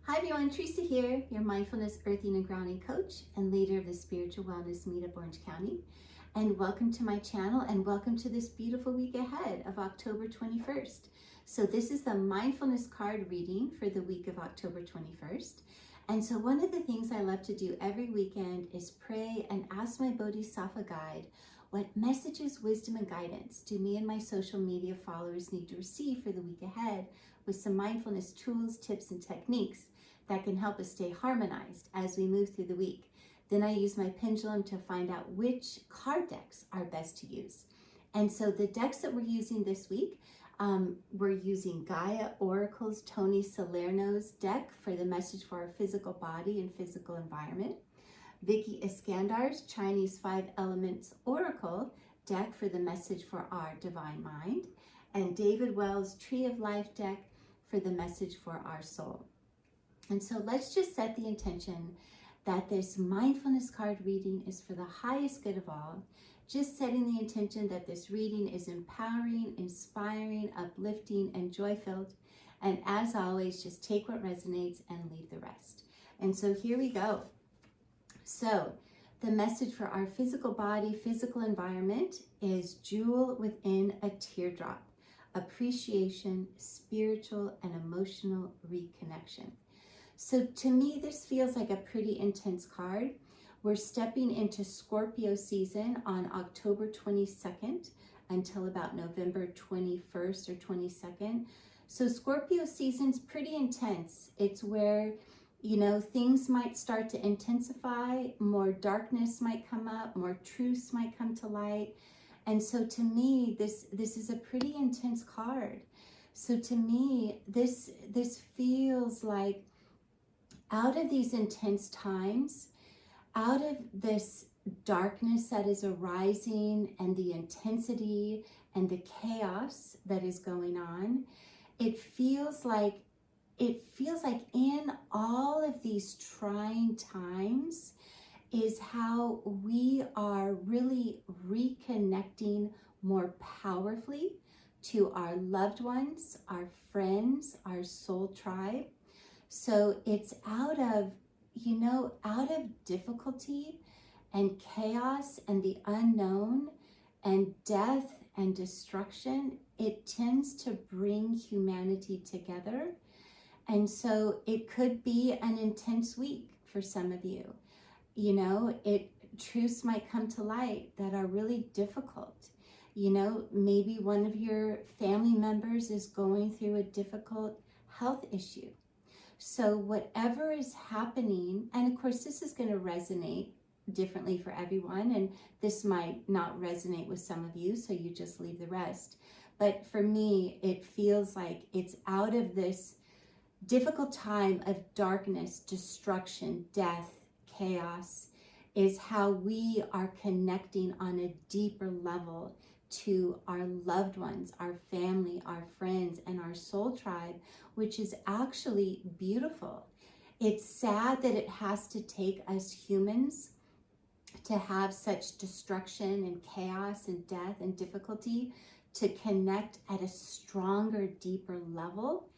Hi everyone, Teresa here, your mindfulness, earthing, and grounding coach and leader of the Spiritual Wellness Meetup Orange County. And welcome to my channel and welcome to this beautiful week ahead of October 21st. So this is the Mindfulness Card Reading for the week of October 21st. And so one of the things I love to do every weekend is pray and ask my Bodhisattva guide, what messages, wisdom, and guidance do me and my social media followers need to receive for the week ahead, with some mindfulness tools, tips, and techniques that can help us stay harmonized as we move through the week. Then I use my pendulum to find out which card decks are best to use. And so the decks that we're using this week, we're using Gaia Oracle's Tony Salerno's deck for the message for our physical body and physical environment, Vicky Iskandar's Chinese 5 Elements Oracle deck for the message for our divine mind, and David Wells' Tree of Life deck for the message for our soul. And so let's just set the intention that this mindfulness card reading is for the highest good of all. Just setting the intention that this reading is empowering, inspiring, uplifting, and joy-filled. And as always, just take what resonates and leave the rest. And so here we go. So the message for our physical body, physical environment is Jewel Within a Teardrop. Appreciation, spiritual, and emotional reconnection. So to me, this feels like a pretty intense card. We're stepping into Scorpio season on October 22nd until about November 21st or 22nd. So Scorpio season's pretty intense. It's where, you know, things might start to intensify, more darkness might come up, more truths might come to light. And so to me, this is a pretty intense card. So to me, this feels like out of these intense times, out of this darkness that is arising and the intensity and the chaos that is going on, it feels like in all of these trying times is how we are really reconnecting more powerfully to our loved ones, our friends, our soul tribe. So it's out of difficulty and chaos and the unknown and death and destruction, it tends to bring humanity together. And so it could be an intense week for some of you. You know, truths might come to light that are really difficult. You know, maybe one of your family members is going through a difficult health issue. So whatever is happening, and of course this is going to resonate differently for everyone, and this might not resonate with some of you, so you just leave the rest. But for me, it feels like it's out of this difficult time of darkness, destruction, death, chaos, is how we are connecting on a deeper level to our loved ones, our family, our friends, and our soul tribe, which is actually beautiful. It's sad that it has to take us humans to have such destruction and chaos and death and difficulty to connect at a stronger, deeper level.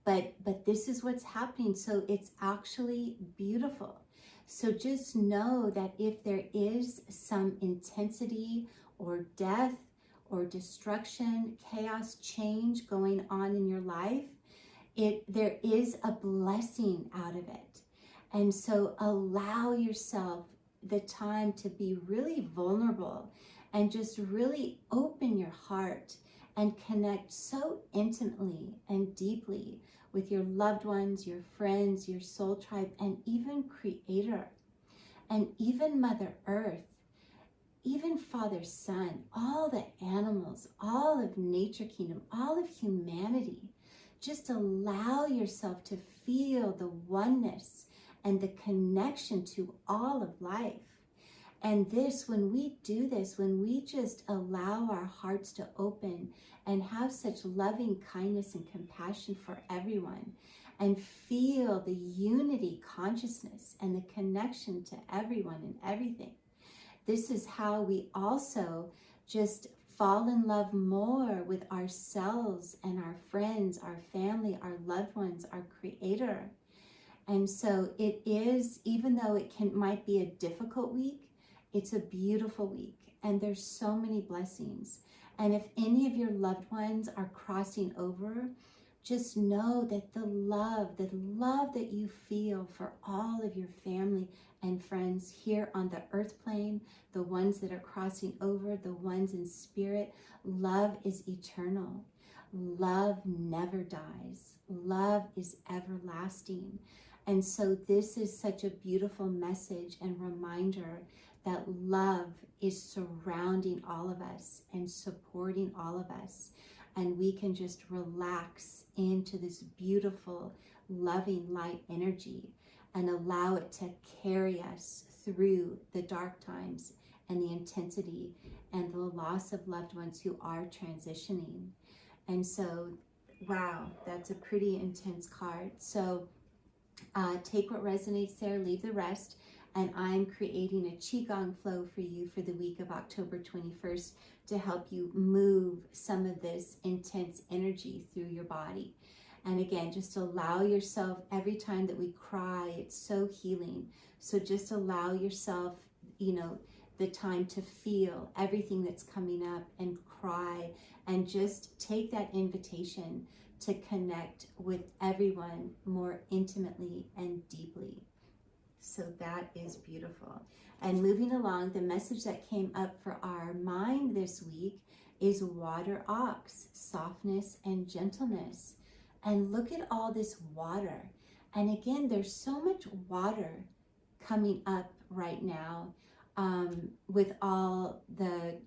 But this is what's happening. So it's actually beautiful. So just know that if there is some intensity or death or destruction, chaos, change going on in your life, there is a blessing out of it. And so allow yourself the time to be really vulnerable and just really open your heart and connect so intimately and deeply with your loved ones, your friends, your soul tribe, and even Creator, and even Mother Earth, even Father, Son, all the animals, all of nature kingdom, all of humanity. Just allow yourself to feel the oneness and the connection to all of life. And this, when we do this, when we just allow our hearts to open and have such loving kindness and compassion for everyone, and feel the unity consciousness and the connection to everyone and everything, this is how we also just fall in love more with ourselves and our friends, our family, our loved ones, our Creator. And so it is, even though it might be a difficult week, it's a beautiful week. And there's so many blessings. And if any of your loved ones are crossing over, just know that the love that you feel for all of your family and friends here on the earth plane, the ones that are crossing over, the ones in spirit, love is eternal. Love never dies. Love is everlasting. And so this is such a beautiful message and reminder that love is surrounding all of us and supporting all of us. And we can just relax into this beautiful, loving light energy and allow it to carry us through the dark times and the intensity and the loss of loved ones who are transitioning. And so, wow, that's a pretty intense card. So take what resonates there, leave the rest. And I'm creating a Qi Gong Flow for you for the week of October 21st to help you move some of this intense energy through your body. And again, just allow yourself, every time that we cry, it's so healing. So just allow yourself, the time to feel everything that's coming up and cry, and just take that invitation to connect with everyone more intimately and deeply. So that is beautiful. And moving along, the message that came up for our mind this week is water ox, softness and gentleness. And look at all this water. And again, there's so much water coming up right now with all the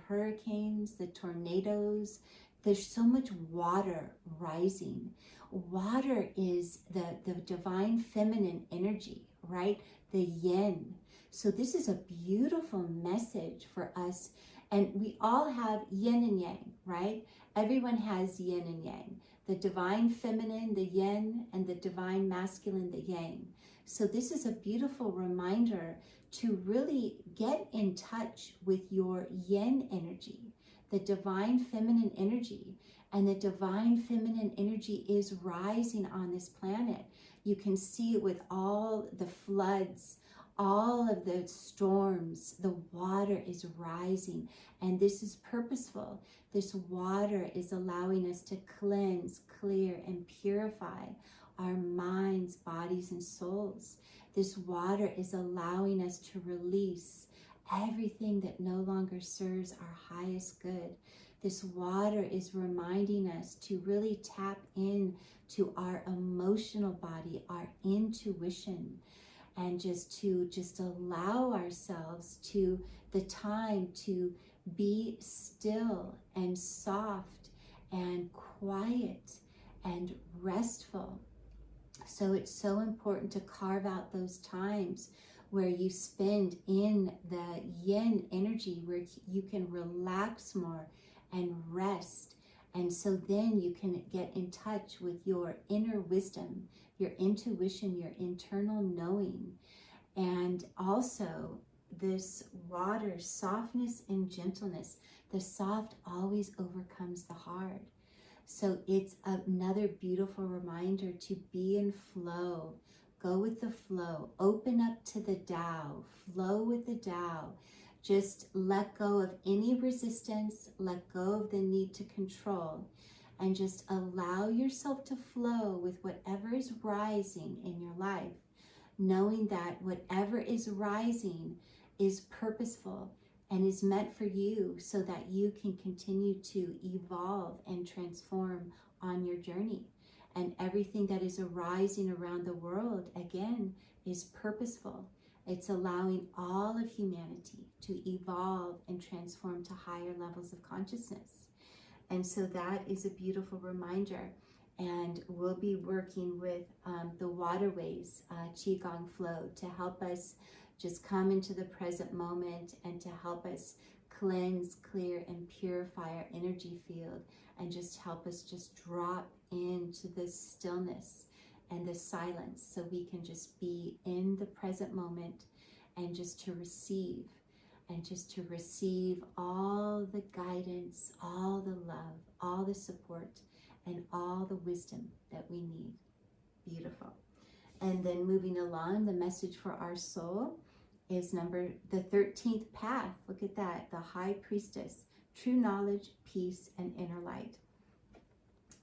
hurricanes, the tornadoes. There's so much water rising. Water is the divine feminine energy, right? The yin. So this is a beautiful message for us. And we all have yin and yang, right? Everyone has yin and yang. The divine feminine, the yin, and the divine masculine, the yang. So this is a beautiful reminder to really get in touch with your yin energy, the divine feminine energy. And the divine feminine energy is rising on this planet. You can see it with all the floods, all of the storms. The water is rising, and this is purposeful. This water is allowing us to cleanse, clear, and purify our minds, bodies, and souls. This water is allowing us to release everything that no longer serves our highest good. This water is reminding us to really tap in to our emotional body, our intuition, and just allow ourselves to the time to be still and soft and quiet and restful. So it's so important to carve out those times where you spend in the yin energy, where you can relax more and rest. And so then you can get in touch with your inner wisdom, your intuition, your internal knowing. And also this water, softness and gentleness. The soft always overcomes the hard. So it's another beautiful reminder to be in flow. Go with the flow. Open up to the Tao. Flow with the Tao. Just let go of any resistance. Let go of the need to control. And just allow yourself to flow with whatever is rising in your life. Knowing that whatever is rising is purposeful and is meant for you, so that you can continue to evolve and transform on your journey. And everything that is arising around the world, again, is purposeful. It's allowing all of humanity to evolve and transform to higher levels of consciousness. And so that is a beautiful reminder. And we'll be working with the waterways, Qi Gong Flow, to help us just come into the present moment and to help us cleanse, clear, and purify our energy field, and just help us just drop into the stillness and the silence, so we can just be in the present moment and just to receive, and just to receive all the guidance, all the love, all the support, and all the wisdom that we need. Beautiful. And then moving along, the message for our soul is the 13th path. Look at that, the High Priestess, true knowledge, peace, and inner light.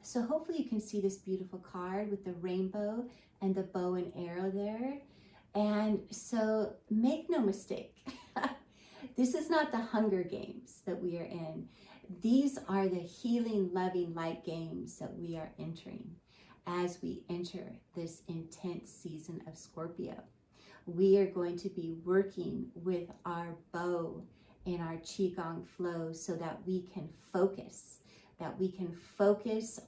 So hopefully you can see this beautiful card with the rainbow and the bow and arrow there. And so make no mistake, this is not the Hunger Games that we are in. These are the healing, loving light games that we are entering as we enter this intense season of Scorpio. We are going to be working with our bow in our Qi Gong Flow so that we can focus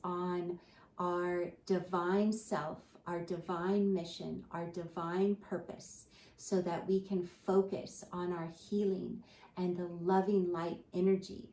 on our divine self, our divine mission, our divine purpose, so that we can focus on our healing and the loving light energy.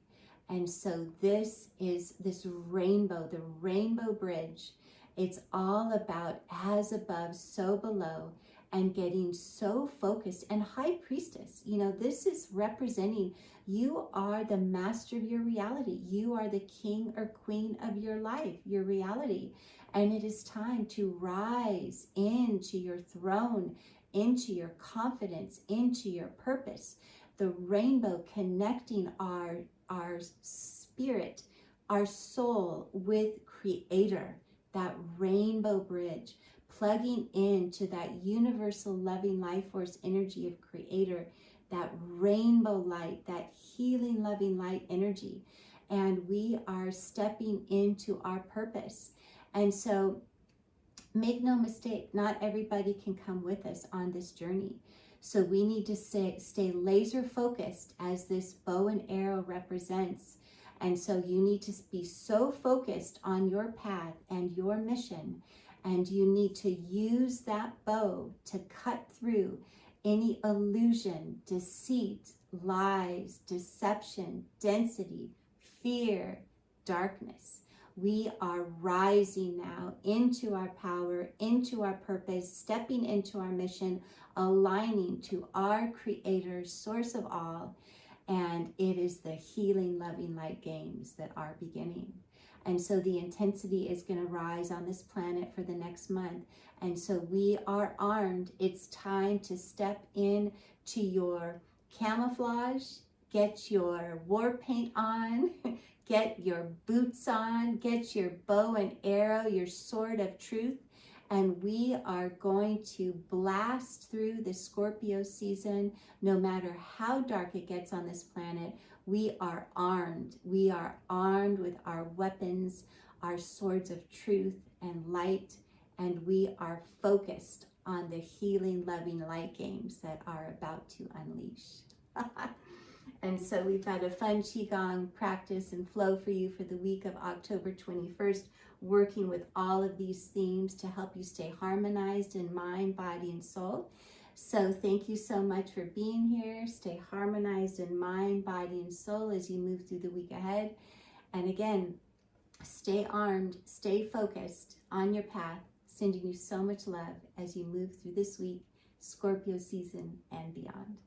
And so this is this rainbow, the rainbow bridge. It's all about as above, so below, and getting so focused. And High Priestess, you know, this is representing you are the master of your reality. You are the king or queen of your life, your reality. And it is time to rise into your throne, into your confidence, into your purpose. The rainbow connecting our spirit, our soul with Creator, that rainbow bridge, plugging into that universal loving life force energy of Creator, that rainbow light, that healing loving light energy. And we are stepping into our purpose. And so make no mistake, not everybody can come with us on this journey. So we need to stay laser focused as this bow and arrow represents. And so you need to be so focused on your path and your mission. And you need to use that bow to cut through any illusion, deceit, lies, deception, density, fear, darkness. We are rising now into our power, into our purpose, stepping into our mission, aligning to our Creator, source of all. And it is the healing, loving light games that are beginning. And so the intensity is going to rise on this planet for the next month. And so we are armed. It's time to step in to your camouflage, get your war paint on, get your boots on, get your bow and arrow, your sword of truth. And we are going to blast through the Scorpio season. No matter how dark it gets on this planet, we are armed. We are armed with our weapons, our swords of truth and light, and we are focused on the healing, loving light games that are about to unleash. And so we've got a fun Qigong practice and flow for you for the week of October 21st, working with all of these themes to help you stay harmonized in mind, body, and soul. So thank you so much for being here. Stay harmonized in mind, body, and soul as you move through the week ahead. And again, stay armed, stay focused on your path, sending you so much love as you move through this week, Scorpio season and beyond.